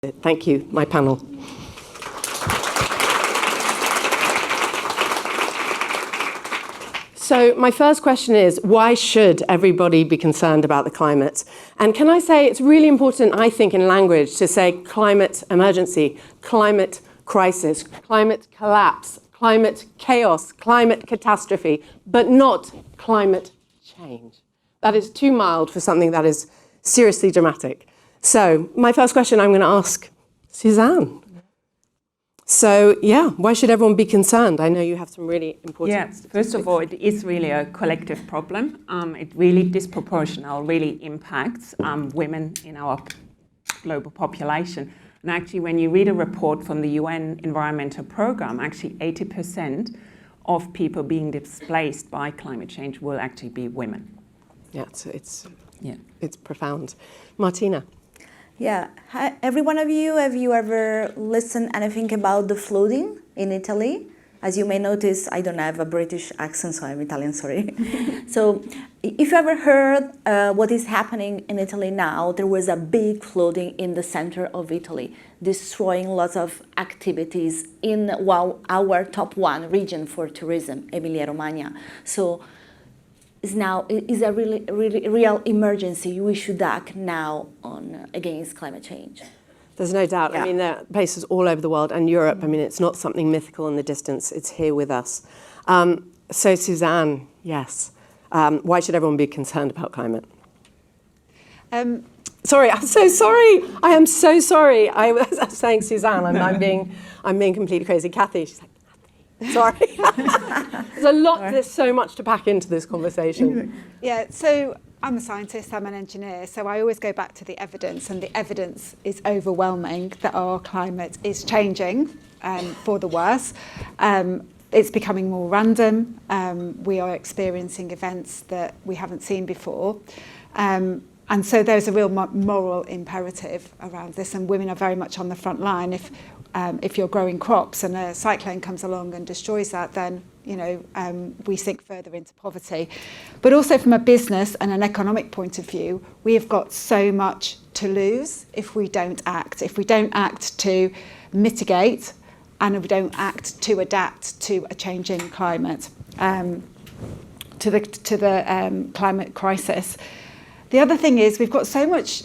Thank you, my panel. So my first question is, why should everybody be concerned about the climate? And can I say it's really important, I think, in language to say climate emergency, climate crisis, climate collapse, climate chaos, climate catastrophe, but not climate change. That is too mild for something that is seriously dramatic. So my first question I'm going to ask Susanne. So, yeah, why should everyone be concerned? I know you have some really important statistics. First of all, it is really a collective problem. It really really impacts women in our global population. And actually, when you read a report from the UN Environmental Programme, actually 80% of people being displaced by climate change will actually be women. Yeah, so it's profound. Martina. Yeah, every one of you, have you ever listened anything about the flooding in Italy? As you may notice, I don't have a British accent, so I'm Italian, sorry. So if you ever heard what is happening in Italy now, there was a big flooding in the center of Italy, destroying lots of activities in our top one region for tourism, Emilia-Romagna. So is a really real emergency. We should act now against climate change. There's no doubt. Yeah. I mean, there are places all over the world and Europe. I mean, it's not something mythical in the distance. It's here with us. So, Susanne, yes. Why should everyone be concerned about climate? Sorry, I'm so sorry. I am so sorry. I was saying Susanne. I'm being completely crazy. Kathy, she's like, sorry. There's so much to pack into this conversation. Yeah, so I'm a scientist, I'm an engineer, so I always go back to the evidence, and the evidence is overwhelming that our climate is changing for the worse. It's becoming more random. We are experiencing events that we haven't seen before. And so there's a real moral imperative around this, and women are very much on the front line. If you're growing crops and a cyclone comes along and destroys that, then we sink further into poverty. But also from a business and an economic point of view, we have got so much to lose if we don't act. If we don't act to mitigate and if we don't act to adapt to a changing climate, to the climate crisis. The other thing is we've got so much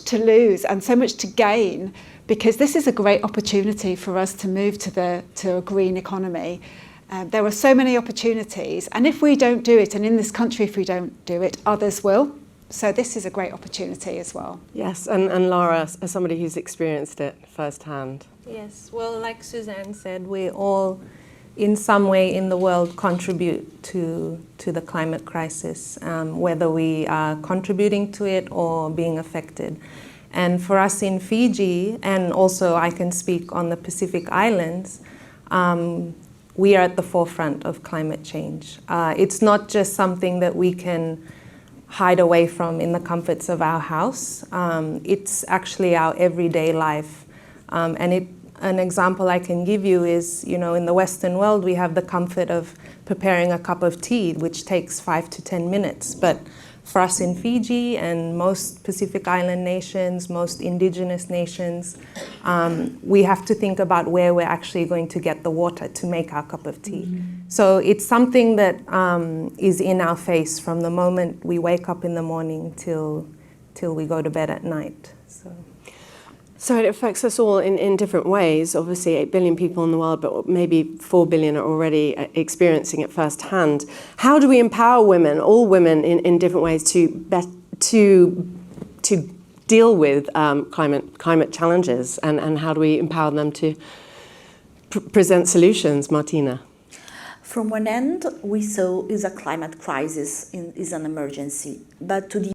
to lose and so much to gain, because this is a great opportunity for us to move to a green economy. There are so many opportunities, and if we don't do it, and in this country if we don't do it, others will. So this is a great opportunity as well. Yes, and Lara, as somebody who's experienced it firsthand. Yes, well, like Susanne said, we all, in some way in the world, contribute to the climate crisis, whether we are contributing to it or being affected. And for us in Fiji, and also I can speak on the Pacific Islands, we are at the forefront of climate change. It's not just something that we can hide away from in the comforts of our house. It's actually our everyday life. An example I can give you is, in the Western world, we have the comfort of preparing a cup of tea, which takes 5 to 10 minutes. But for us in Fiji and most Pacific Island nations, most indigenous nations, we have to think about where we're actually going to get the water to make our cup of tea. Mm-hmm. So it's something that is in our face from the moment we wake up in the morning till we go to bed at night. So it affects us all in different ways. Obviously, 8 billion people in the world, but maybe 4 billion are already experiencing it firsthand. How do we empower women, all women, in different ways to deal with climate challenges, and how do we empower them to present solutions, Martina? From one end, we saw is a climate crisis, is an emergency, but to the